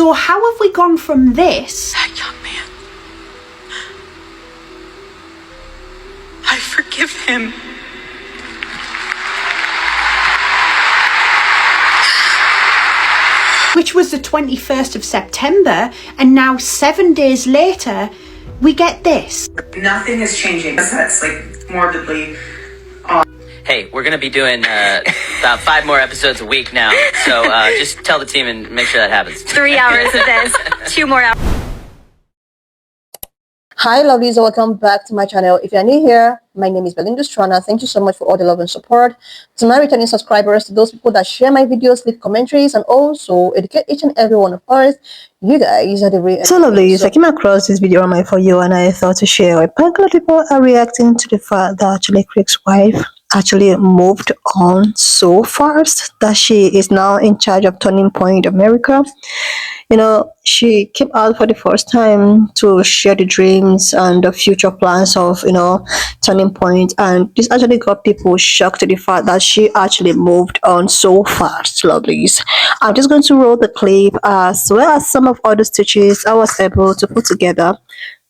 So how have we gone from this? That young man. I forgive him. Which was the 21st of September, and now 7 days later, we get this. Nothing is changing. That's like morbidly. Hey, we're gonna be doing about 5 more episodes a week now, so just tell the team and make sure that happens. 3 hours of this, 2 more hours. Hi lovelies, welcome back to my channel. If you're new here, my name is Belinda Strana. Thank you so much for all the love and support. To my returning subscribers, to those people that share my videos, leave commentaries, and also educate each and every one of us, you guys are the real. So lovelies, I came across this video on my For You and I thought to share. A lot of people are reacting to the fact that actually Krik's wife actually moved on so fast that she is now in charge of Turning Point America. You know, she came out for the first time to share the dreams and the future plans of, you know, Turning Point, and this actually got people shocked to the fact that she actually moved on so fast, lovelies. I'm just going to roll the clip as well as some of other stitches I was able to put together.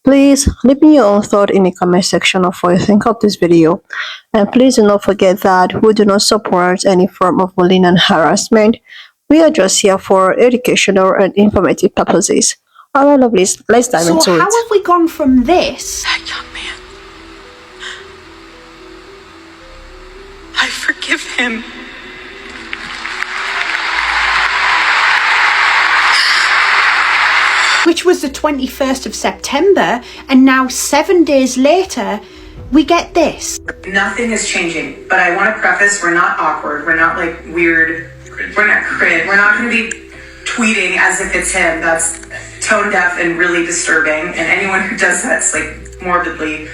Please leave me your own thought in the comment section of what you think of this video, and please do not forget that we do not support any form of bullying and harassment. We are just here for educational and informative purposes. Alright lovelies, let's dive into it. So how have we gone from this? That young man. I forgive him. Which was the 21st of September, and now 7 days later, we get this. Nothing is changing, but I want to preface, we're not awkward. We're not like weird. We're not cringe. We're not going to be tweeting as if it's him. That's tone deaf and really disturbing. And anyone who does that's like morbidly.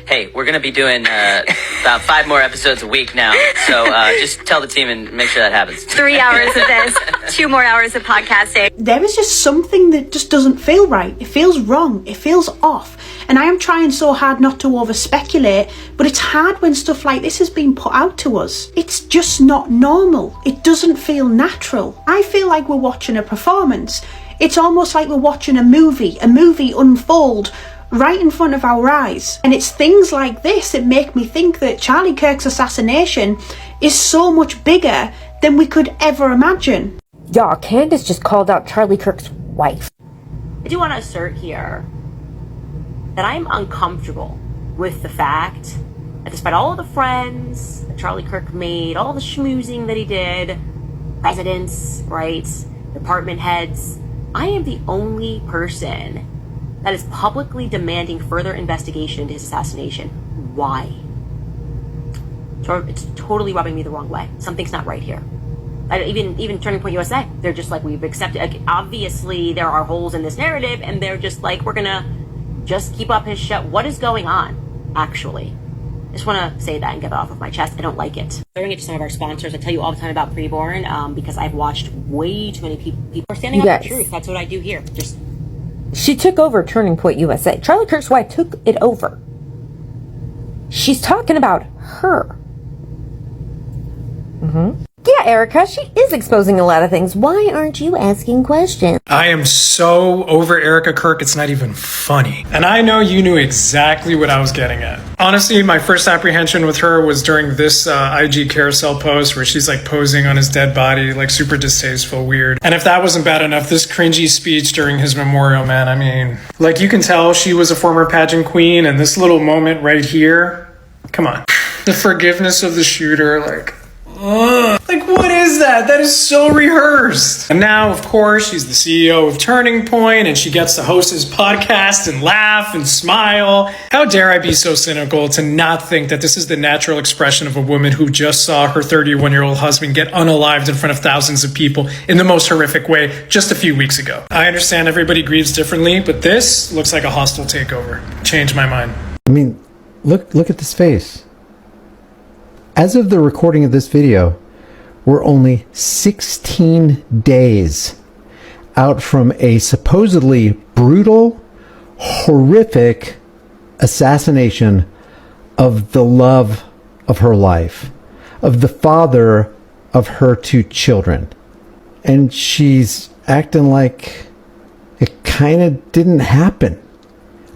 Hey, we're gonna be doing about 5 more episodes a week now, so just tell the team and make sure that happens. 3 hours of this, 2 more hours of podcasting. There is just something that just doesn't feel right. It feels wrong. It feels off. And I am trying so hard not to over speculate, but it's hard when stuff like this has been put out to us. It's just not normal. It doesn't feel natural. I feel like we're watching a performance. It's almost like we're watching a movie unfold right in front of our eyes. And it's things like this that make me think that Charlie Kirk's assassination is so much bigger than we could ever imagine. Y'all, Candace just called out Charlie Kirk's wife. I do want to assert here that I'm uncomfortable with the fact that despite all of the friends that Charlie Kirk made, all the schmoozing that he did, presidents, right, department heads, I am the only person that is publicly demanding further investigation into his assassination. Why? It's totally rubbing me the wrong way. Something's not right here. Even Turning Point USA, they're just like, we've accepted, like, obviously there are holes in this narrative, and they're just like, we're gonna just keep up his show. What is going on, actually? I just want to say that and get it off of my chest. I don't like it. Throwing it to some of our sponsors. I tell you all the time about Preborn because I've watched way too many people are standing up for the truth. That's what I do here. She took over Turning Point USA. Charlie Kirk's wife took it over. She's talking about her. Yeah, Erika, she is exposing a lot of things. Why aren't you asking questions? I am so over Erika Kirk, it's not even funny. And I know you knew exactly what I was getting at. Honestly, my first apprehension with her was during this IG carousel post where she's like posing on his dead body, like super distasteful, weird. And if that wasn't bad enough, this cringy speech during his memorial, man, I mean, like you can tell she was a former pageant queen, and this little moment right here, come on. The forgiveness of the shooter, like, like what is that? That is so rehearsed. And now, of course, she's the CEO of Turning Point, and she gets to host his podcast and laugh and smile. How dare I be so cynical to not think that this is the natural expression of a woman who just saw her 31-year-old husband get unalived in front of thousands of people in the most horrific way just a few weeks ago. I understand everybody grieves differently, but this looks like a hostile takeover. Changed my mind. I mean, look at this face. As of the recording of this video, we're only 16 days out from a supposedly brutal, horrific assassination of the love of her life, of the father of her 2 children. And she's acting like it kind of didn't happen.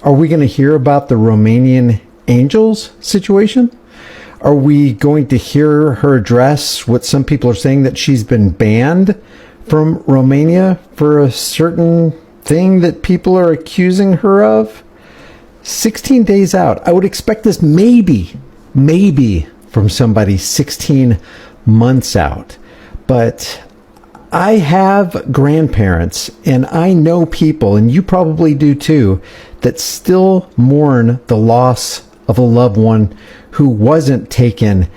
Are we going to hear about the Romanian Angels situation? Are we going to hear her address what some people are saying, that she's been banned from Romania for a certain thing that people are accusing her of? 16 days out. I would expect this maybe from somebody 16 months out. But I have grandparents, and I know people, and you probably do too, that still mourn the loss of a loved one who wasn't taken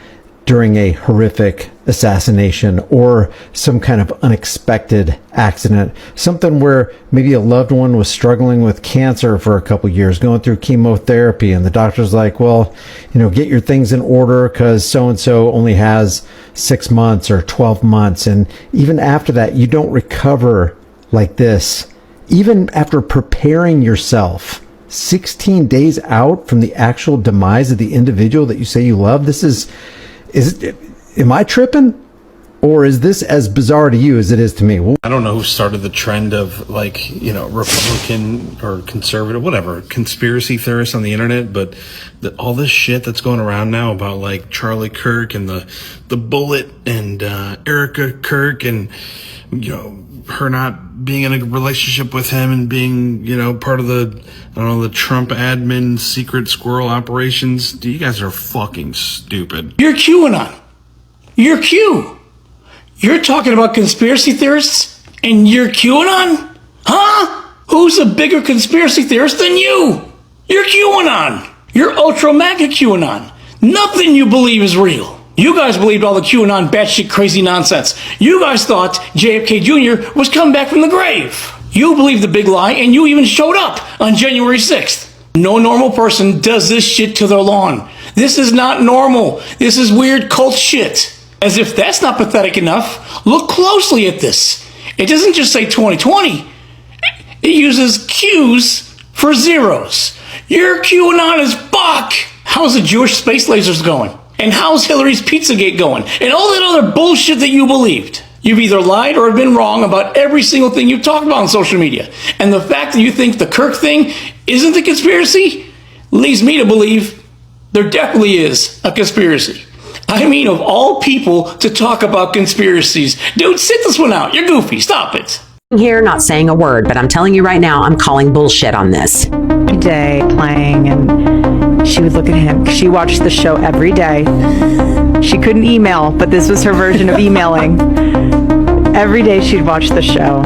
during a horrific assassination or some kind of unexpected accident. Something where maybe a loved one was struggling with cancer for a couple years, going through chemotherapy, and the doctor's like, well, get your things in order because so-and-so only has 6 months or 12 months. And even after that, you don't recover like this. Even after preparing yourself 16 days out from the actual demise of the individual that you say you love, am I tripping? Or is this as bizarre to you as it is to me? I don't know who started the trend of Republican or conservative, whatever, conspiracy theorists on the internet, but all this shit that's going around now about like Charlie Kirk and the bullet and Erika Kirk and her not being in a relationship with him and being part of the Trump admin secret squirrel operations. You guys are fucking stupid. You're QAnon. You're Q. You're talking about conspiracy theorists and you're QAnon? Huh? Who's a bigger conspiracy theorist than you? You're QAnon. You're ultra mega QAnon. Nothing you believe is real. You guys believed all the QAnon batshit crazy nonsense. You guys thought JFK Jr. was coming back from the grave. You believed the big lie and you even showed up on January 6th. No normal person does this shit to their lawn. This is not normal. This is weird cult shit. As if that's not pathetic enough, look closely at this. It doesn't just say 2020. It uses Q's for zeros. Your QAnon is Bach. How's the Jewish space lasers going? And how's Hillary's Pizzagate going? And all that other bullshit that you believed. You've either lied or have been wrong about every single thing you've talked about on social media. And the fact that you think the Kirk thing isn't a conspiracy leads me to believe there definitely is a conspiracy. I mean, of all people to talk about conspiracies. Dude, sit this one out. You're goofy. Stop it. Here, not saying a word, but I'm telling you right now, I'm calling bullshit on this. Day playing, and she would look at him. She watched the show every day. She couldn't email, but this was her version of emailing. Every day she'd watch the show.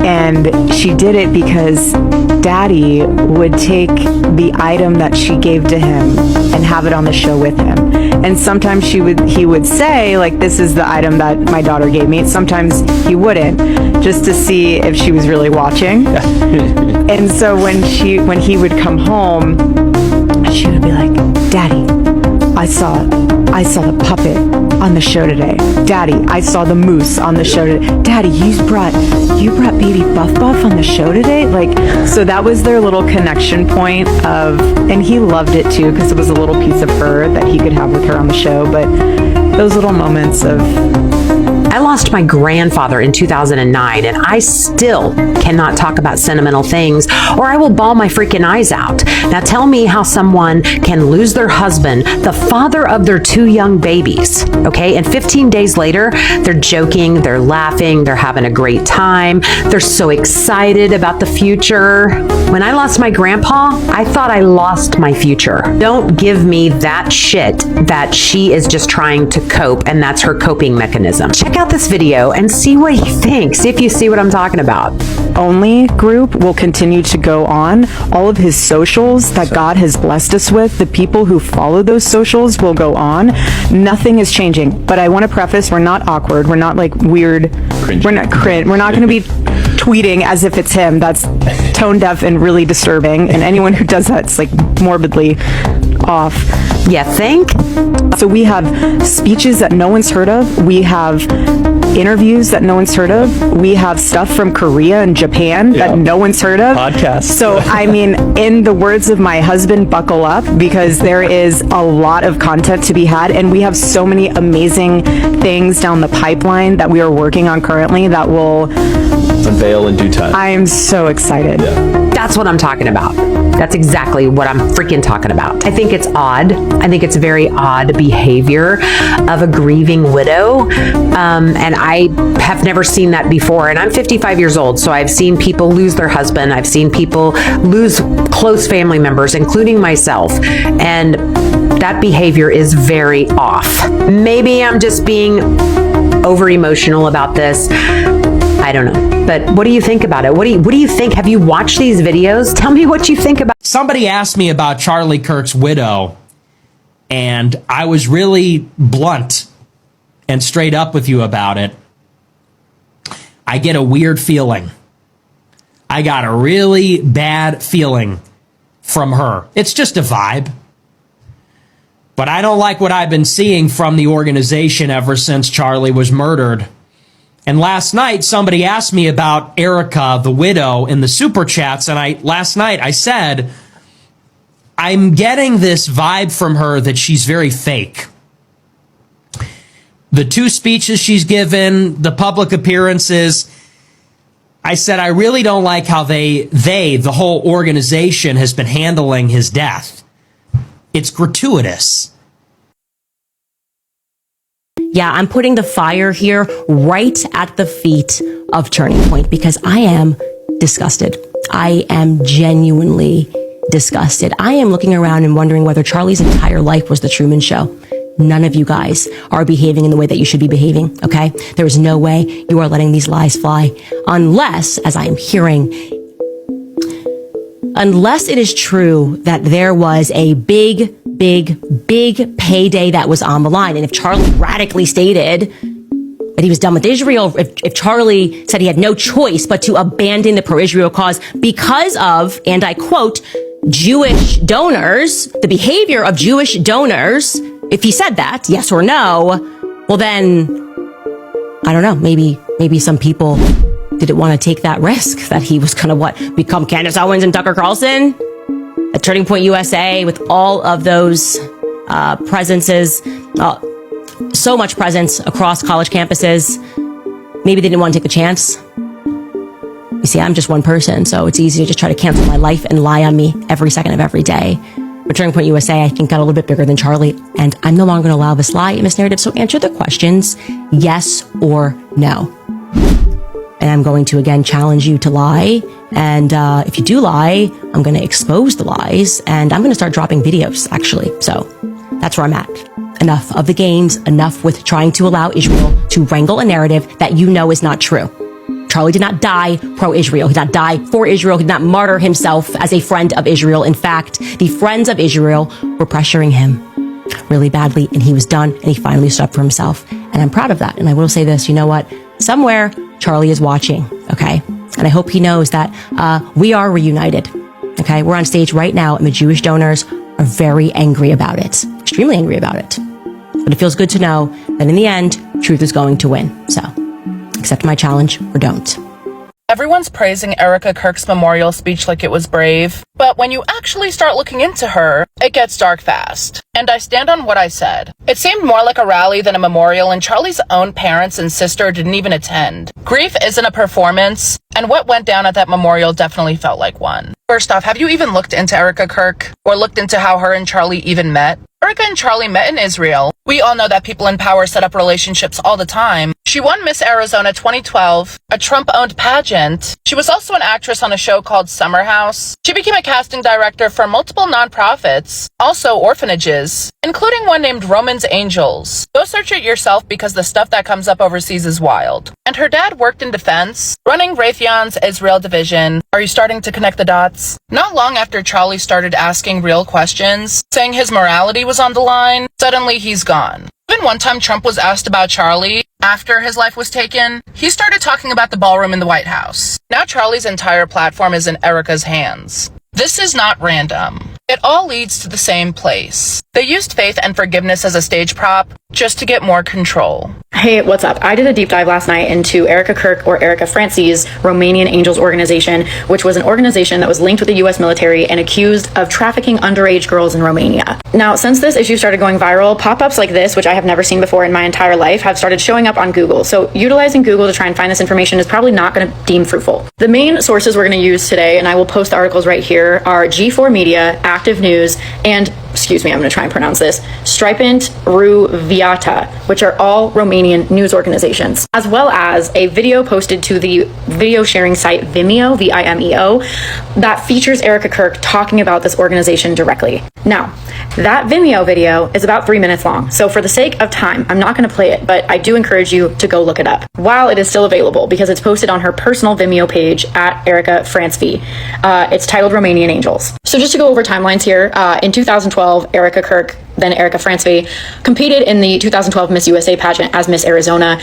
And she did it because Daddy would take the item that she gave to him and have it on the show with him. And sometimes he would say, like, this is the item that my daughter gave me. Sometimes he wouldn't, just to see if she was really watching. And so when he would come home, she would be like, Daddy, I saw the puppet on the show today. Daddy, I saw the moose on the show today. Daddy, you brought baby Buff on the show today? Like, so that was their little connection point of, and he loved it too, because it was a little piece of her that he could have with her on the show. But those little moments of, I lost my grandfather in 2009, and I still cannot talk about sentimental things, or I will bawl my freaking eyes out. Now tell me how someone can lose their husband, the father of their 2 young babies, okay? And 15 days later, they're joking, they're laughing, they're having a great time, they're so excited about the future. When I lost my grandpa, I thought I lost my future. Don't give me that shit that she is just trying to cope, and that's her coping mechanism. Check out this video and see what he thinks, if you see what I'm talking about. Only group will continue to go on. All of his socials that God has blessed us with, the people who follow those socials will go on. Nothing is changing. But I want to preface, we're not awkward. We're not like weird. Cringy. We're not cringe. We're not going to be tweeting as if it's him. That's tone deaf and really disturbing. And anyone who does that's like morbidly off. You think? So we have speeches that no one's heard of. We have interviews that no one's heard of. We have stuff from Korea and Japan that no one's heard of. Podcasts. So, I mean, in the words of my husband, buckle up, because there is a lot of content to be had, and we have so many amazing things down the pipeline that we are working on currently that will unveil in due time. I am so excited. That's what I'm talking about. That's exactly what I'm freaking talking about. I think it's odd. I think it's very odd behavior of a grieving widow. And I have never seen that before. And I'm 55 years old, so I've seen people lose their husband. I've seen people lose close family members, including myself. And that behavior is very off. Maybe I'm just being over emotional about this. I don't know. But what do you think about it? What do you think? Have you watched these videos? Tell me what you think about. Somebody asked me about Charlie Kirk's widow, and I was really blunt and straight up with you about it. I get a weird feeling. I got a really bad feeling from her. It's just a vibe. But I don't like what I've been seeing from the organization ever since Charlie was murdered. And last night, somebody asked me about Erika, the widow, in the super chats. And last night I said, I'm getting this vibe from her that she's very fake. The 2 speeches she's given, the public appearances, I said, I really don't like how the whole organization has been handling his death. It's gratuitous. Yeah, I'm putting the fire here right at the feet of Turning Point because I am disgusted. I am genuinely disgusted. I am looking around and wondering whether Charlie's entire life was the Truman Show. None of you guys are behaving in the way that you should be behaving, okay? There is no way you are letting these lies fly unless, as I am hearing, unless it is true that there was a big payday that was on the line. And if Charlie radically stated that he was done with Israel, if Charlie said he had no choice but to abandon the pro-Israel cause because of, and I quote, Jewish donors, the behavior of Jewish donors, if he said that, yes or no, well then, I don't know, maybe some people didn't want to take that risk that he was going to become Candace Owens and Tucker Carlson at Turning Point USA with all of those presences, so much presence across college campuses. Maybe they didn't want to take the chance. You see, I'm just one person, so it's easy to just try to cancel my life and lie on me every second of every day. But Turning Point USA, I think, got a little bit bigger than Charlie, and I'm no longer going to allow this lie in this narrative. So answer the questions, yes or no. And I'm going to, again, challenge you to lie. And if you do lie, I'm going to expose the lies. And I'm going to start dropping videos, actually. So that's where I'm at. Enough of the games. Enough with trying to allow Israel to wrangle a narrative that you know is not true. Charlie did not die pro-Israel. He did not die for Israel. He did not martyr himself as a friend of Israel. In fact, the friends of Israel were pressuring him really badly. And he was done. And he finally stood up for himself. And I'm proud of that. And I will say this, you know what? Somewhere, Charlie is watching, okay? And I hope he knows that we are reunited, okay? We're on stage right now, and the Jewish donors are very angry about it, extremely angry about it. But it feels good to know that in the end, truth is going to win. So, accept my challenge or don't. Everyone's praising Erika Kirk's memorial speech like it was brave, but when you actually start looking into her, it gets dark fast. And I stand on what I said. It seemed more like a rally than a memorial, and Charlie's own parents and sister didn't even attend. Grief isn't a performance, and what went down at that memorial definitely felt like one. First off, have you even looked into Erika Kirk, or looked into how her and Charlie even met? Erika and Charlie met in Israel. We all know that people in power set up relationships all the time. She won Miss Arizona 2012, a Trump-owned pageant. She was also an actress on a show called Summer House. She became a casting director for multiple nonprofits, also orphanages, including one named Romanian Angels. Go search it yourself because the stuff that comes up overseas is wild. And her dad worked in defense, running Raytheon's Israel division. Are you starting to connect the dots? Not long after Charlie started asking real questions, saying his morality was on the line, suddenly he's gone. Even one time Trump was asked about Charlie after his life was taken, he started talking about the ballroom in the White House. Now Charlie's entire platform is in Erika's hands. This is not random. It all leads to the same place. They used faith and forgiveness as a stage prop just to get more control. Hey, what's up? I did a deep dive last night into Erika Kirk, or Erika Francie's Romanian Angels organization, which was an organization that was linked with the U.S. military and accused of trafficking underage girls in Romania. Now, since this issue started going viral, pop-ups like this, which I have never seen before in my entire life, have started showing up on Google. So utilizing Google to try and find this information is probably not going to deem fruitful. The main sources we're going to use today, and I will post the articles right here, are G4 Media, Active News, and, excuse me, I'm going to try and pronounce this, Stripent Ruviata, which are all Romanian news organizations, as well as a video posted to the video sharing site Vimeo, V-I-M-E-O, that features Erika Kirk talking about this organization directly. Now, that Vimeo video is about 3 minutes long, so for the sake of time, I'm not going to play it, but I do encourage you to go look it up while it is still available, because it's posted on her personal Vimeo page at Erika Francvi. It's titled Romanian Angels. So just to go over timelines here, in 2012, Erika Kirk, then Erika Francvi, competed in the 2012 Miss USA pageant as Miss Arizona,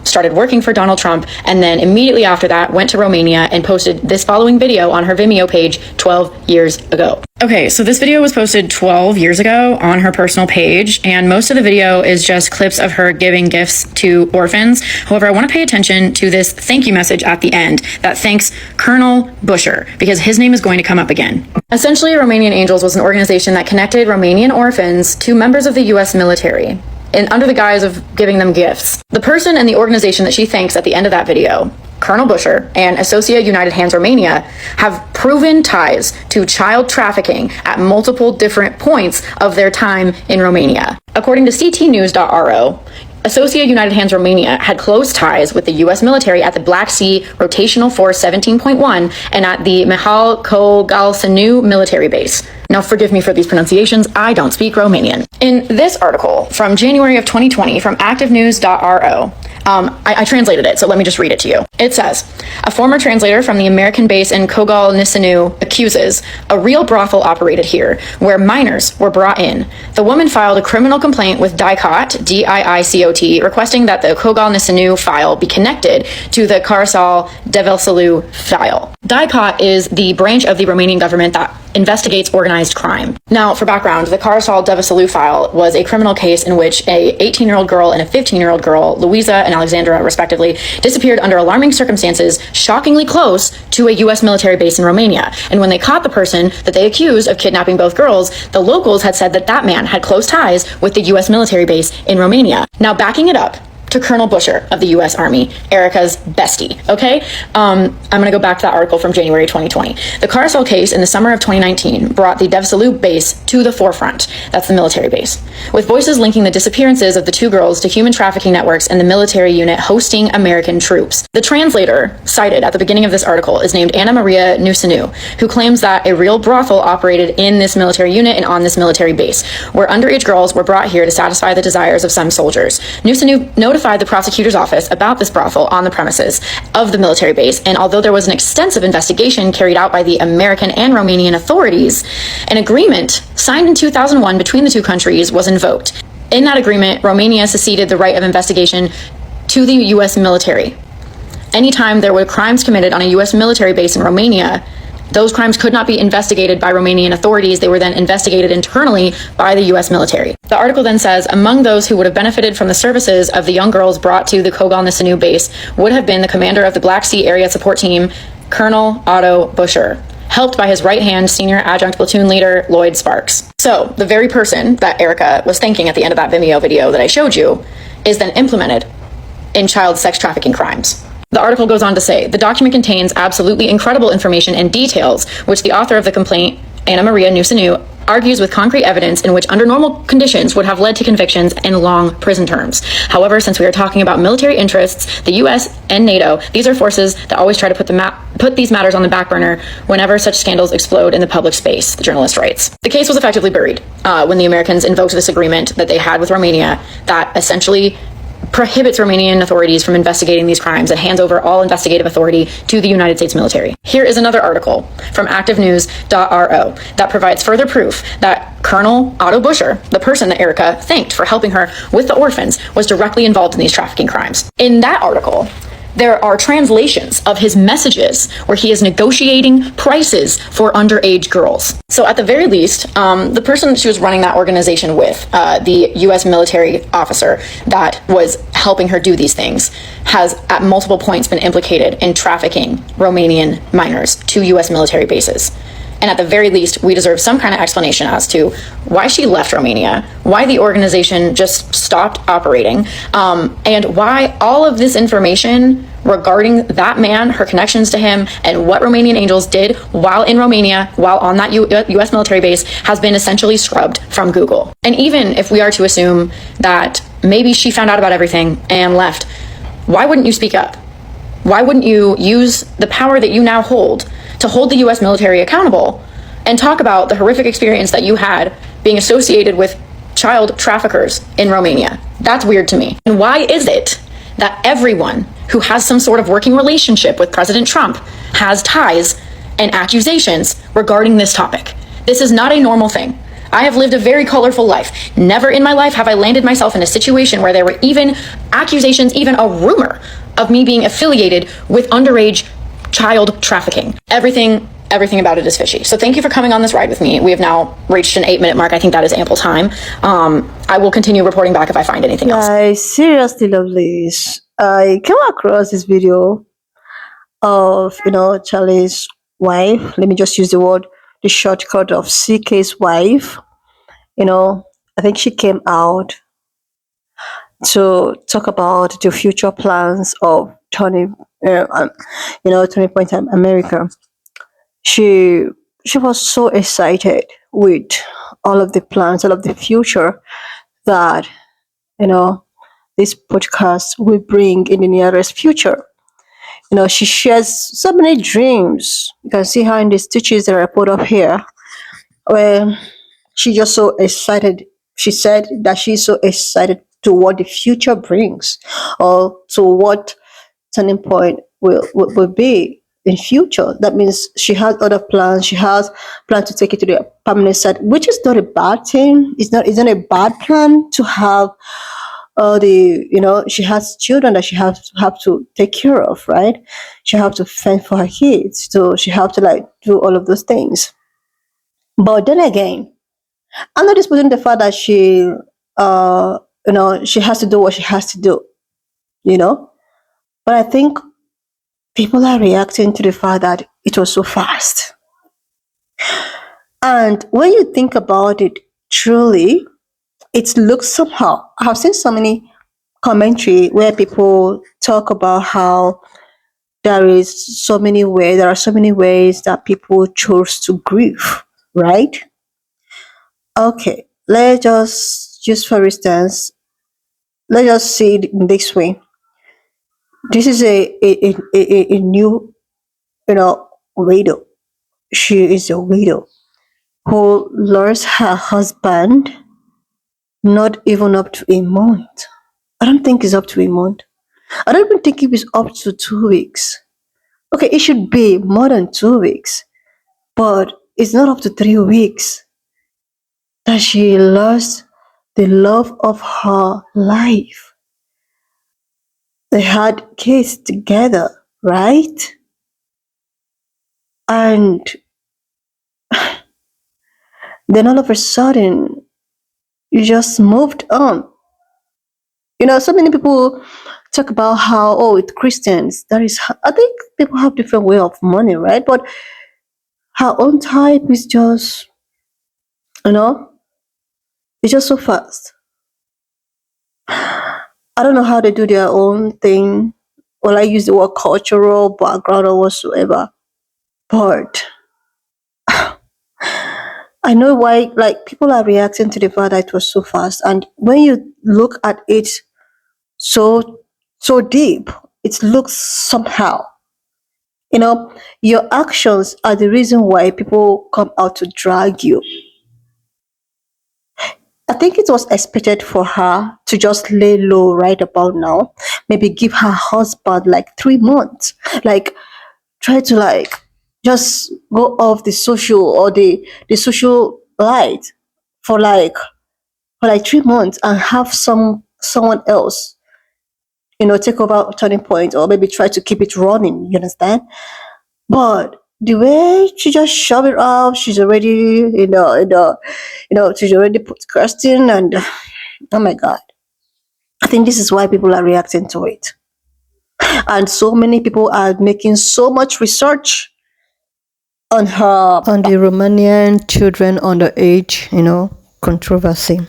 started working for Donald Trump, and then immediately after that went to Romania and posted this following video on her Vimeo page 12 years ago. Okay, so this video was posted 12 years ago on her personal page, and most of the video is just clips of her giving gifts to orphans. However, I want to pay attention to this thank you message at the end that thanks Colonel Busher, because his name is going to come up again. Essentially, Romanian Angels was an organization that connected Romanian orphans to members of the U.S. military, and under the guise of giving them gifts. The person and the organization that she thanks at the end of that video, Colonel Busher and Associa United Hands Romania, have proven ties to child trafficking at multiple different points of their time in Romania. According to ctnews.ro, Associa United Hands Romania had close ties with the U.S. military at the Black Sea Rotational Force 17.1 and at the Mihal Kogalsanu military base. Now, forgive me for these pronunciations, I don't speak Romanian. In this article from January of 2020 from activenews.ro, I translated it, so let me just read it to you. It says, a former translator from the American base in Kogalsanu accuses a real brothel operated here, where minors were brought in. The woman filed a criminal complaint with DICOT, D-I-I-C-O-T, requesting that the Kogalsanu file be connected to the Carsal Develselu file. DICOT is the branch of the Romanian government that investigates organized crime. Now, for background, the Carsal Develselu file was a criminal case in which a 18-year-old girl and a 15-year-old girl, Louisa and Alexandra respectively, disappeared under alarming circumstances shockingly close to a U.S. military base in Romania. And when they caught the person that they accused of kidnapping both girls, the locals had said that that man had close ties with the U.S. military base in Romania. Now, backing it up to Colonel Busher of the U.S. Army, Erika's bestie, okay? I'm gonna go back to that article from January 2020. The Carsal case in the summer of 2019 brought the Devselu base to the forefront. That's the military base, with voices linking the disappearances of the two girls to human trafficking networks and the military unit hosting American troops. The translator cited at the beginning of this article is named Anna Maria Nusanu, who claims that a real brothel operated in this military unit and on this military base, where underage girls were brought here to satisfy the desires of some soldiers. Nusanu notified the prosecutor's office about this brothel on the premises of the military base, and although there was an extensive investigation carried out by the American and Romanian authorities, an agreement signed in 2001 between the two countries was invoked. In that agreement, Romania ceded the right of investigation to the U.S. military. Anytime there were crimes committed on a U.S. military base in Romania, those crimes could not be investigated by Romanian authorities. They were then investigated internally by the U.S. military. The article then says, among those who would have benefited from the services of the young girls brought to the Kogalsanu base would have been the commander of the Black Sea Area Support Team, Colonel Otto Busher, helped by his right-hand senior adjunct platoon leader, Lloyd Sparks. So, the very person that Erika was thanking at the end of that Vimeo video that I showed you is then implemented in child sex trafficking crimes. The article goes on to say, the document contains absolutely incredible information and details, which the author of the complaint, Anna Maria Nusanu, argues with concrete evidence in which under normal conditions would have led to convictions and long prison terms. However, since we are talking about military interests, the US and NATO, these are forces that always try to put these matters on the back burner whenever such scandals explode in the public space, the journalist writes. The case was effectively buried when the Americans invoked this agreement that they had with Romania that essentially prohibits Romanian authorities from investigating these crimes and hands over all investigative authority to the United States military. Here is another article from activenews.ro that provides further proof that Colonel Otto Busher, the person that Erika thanked for helping her with the orphans, was directly involved in these trafficking crimes. In that article, there are translations of his messages where he is negotiating prices for underage girls. So at the very least, the person that she was running that organization with, the U.S. military officer that was helping her do these things, has at multiple points been implicated in trafficking Romanian minors to U.S. military bases. And at the very least, we deserve some kind of explanation as to why she left Romania, why the organization just stopped operating, and why all of this information regarding that man, her connections to him, and what Romanian Angels did while in Romania, while on that US military base, has been essentially scrubbed from Google. And even if we are to assume that maybe she found out about everything and left, why wouldn't you speak up? Why wouldn't you use the power that you now hold to hold the US military accountable and talk about the horrific experience that you had being associated with child traffickers in Romania? That's weird to me. And why is it that everyone who has some sort of working relationship with President Trump has ties and accusations regarding this topic? This is not a normal thing. I have lived a very colorful life. Never in my life have I landed myself in a situation where there were even accusations, even a rumor of me being affiliated with underage child trafficking. Everything about it is fishy. So thank you for coming on this ride with me. We have now reached an 8-minute mark. I think that is ample time. I will continue reporting back if I find anything else. I seriously love this. I came across this video of, Charlie's wife. Let me just use the shortcut of CK's wife. I think she came out to talk about the future plans of Tony Point America. She was so excited with all of the plans, all of the future that this podcast will bring in the nearest future. She shares so many dreams. You can see her in the stitches that I put up here, where she just so excited. She said that she's so excited to what the future brings, or to what Turning Point will be in future. That means she has other plans. She has plans to take it to the permanent site, which is not a bad thing. It's not a bad plan to have she has children that she have to take care of, right? She have to fend for her kids, so she have to do all of those things. But then again, I'm not disputing the fact that she she has to do what she has to do, but I think people are reacting to the fact that it was so fast. And when you think about it, truly, it looks somehow. I have seen so many commentary where people talk about how there are so many ways that people choose to grieve, right? Okay, just for instance, let's just see it in this way. This is a new, widow. She is a widow who lost her husband not even up to a month. I don't think it's up to a month. I don't even think it was up to 2 weeks. Okay, it should be more than 2 weeks, but it's not up to 3 weeks that she lost the love of her life. They had kids together, right? And then all of a sudden, you just moved on. So many people talk about how, with Christians, I think people have different way of money, right? But her own type is just, it's just so fast. I don't know how they do their own thing. Well, I use the word cultural background or whatsoever. But I know why, people are reacting to the fact that it was so fast. And when you look at it so deep, it looks somehow. Your actions are the reason why people come out to drag you. I think it was expected for her to just lay low right about now. Maybe give her husband 3 months. Try to just go off the social or the social light for 3 months and have someone else take over Turning Point, or maybe try to keep it running, you understand? But the way she just shoved it off, she's already she's already podcasting, and oh my god, I think this is why people are reacting to it. And so many people are making so much research on the Romanian children underage, controversy.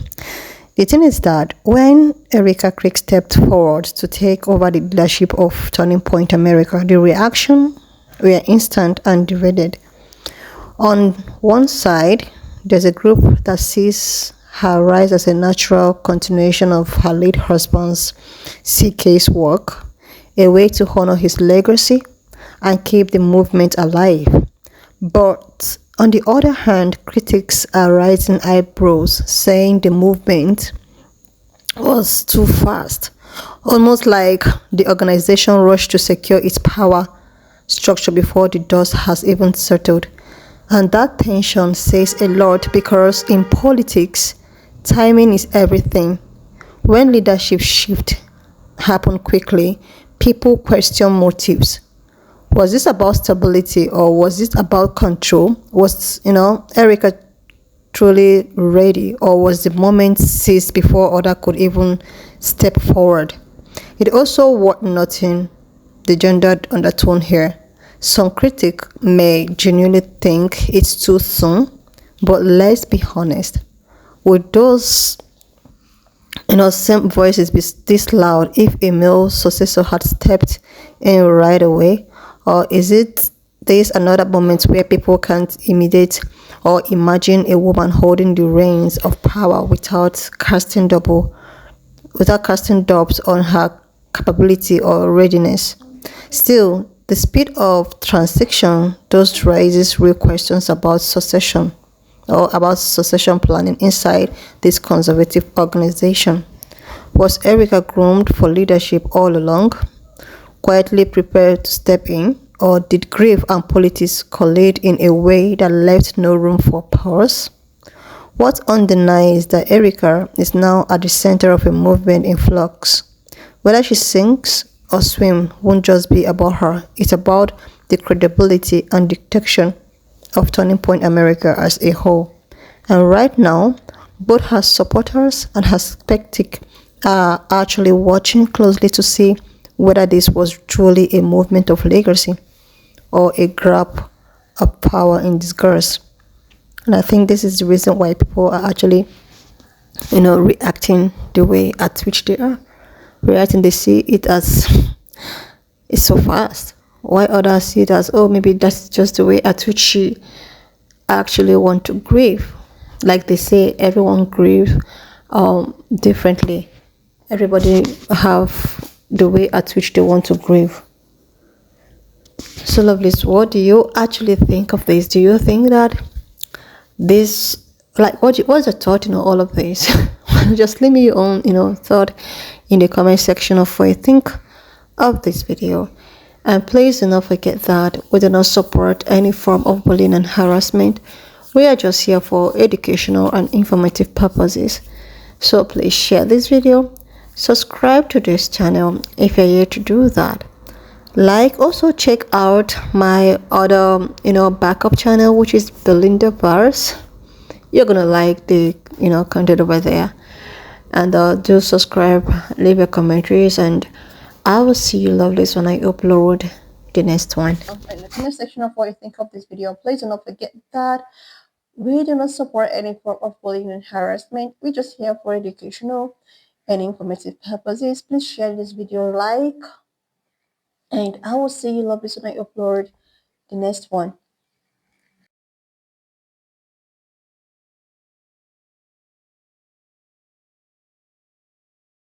The thing is that when Erika Krik stepped forward to take over the leadership of Turning Point America, the reaction were instant and divided. On one side, there's a group that sees her rise as a natural continuation of her late husband's CK's work, a way to honor his legacy and keep the movement alive. But on the other hand, critics are raising eyebrows, saying the movement was too fast, almost like the organization rushed to secure its power structure before the dust has even settled. And that tension says a lot, because in politics, timing is everything. When leadership shift happen quickly, people question motives. Was this about stability, or was it about control? Was, Erika truly ready, or was the moment seized before others could even step forward? It also worth noting the gendered undertone here. Some critics may genuinely think it's too soon, but let's be honest. Would those same voices be this loud if a male successor had stepped in right away? Or is it there's another moment where people can't imitate or imagine a woman holding the reins of power without casting doubts on her capability or readiness? Still, the speed of transition does raises real questions about succession planning inside this conservative organization. Was Erika groomed for leadership all along, quietly prepared to step in, or did grief and politics collide in a way that left no room for pause? What's undeniable is that Erika is now at the center of a movement in flux. Whether she sinks or swims won't just be about her. It's about the credibility and detection of Turning Point America as a whole. And right now, both her supporters and her skeptics are actually watching closely to see whether this was truly a movement of legacy or a grab of power in discourse. And I think this is the reason why people are actually, reacting the way at which they are. Reacting, they see it as it's so fast. Why others see it as, oh, maybe that's just the way at which she actually want to grieve. Like they say, everyone grieves differently. Everybody have the way at which they want to grieve. So lovelies, what do you actually think of this? Do you think that this, what's your thought in all of this? Just leave me your own thought in the comment section of what you think of this video. And please do not forget that we do not support any form of bullying and harassment. We are just here for educational and informative purposes. So please share this video, subscribe to this channel if you're here to do that. Also check out my other backup channel, which is Belinda Bars. You're gonna like the content over there. And do subscribe, leave your commentaries, and I will see you lovelies when I upload the next one. In the comment section of what you think of this video, please do not forget that we do not support any form of bullying and harassment. We're just here for educational and informative purposes. Please share this video, and I will see you lovelies when I upload the next one.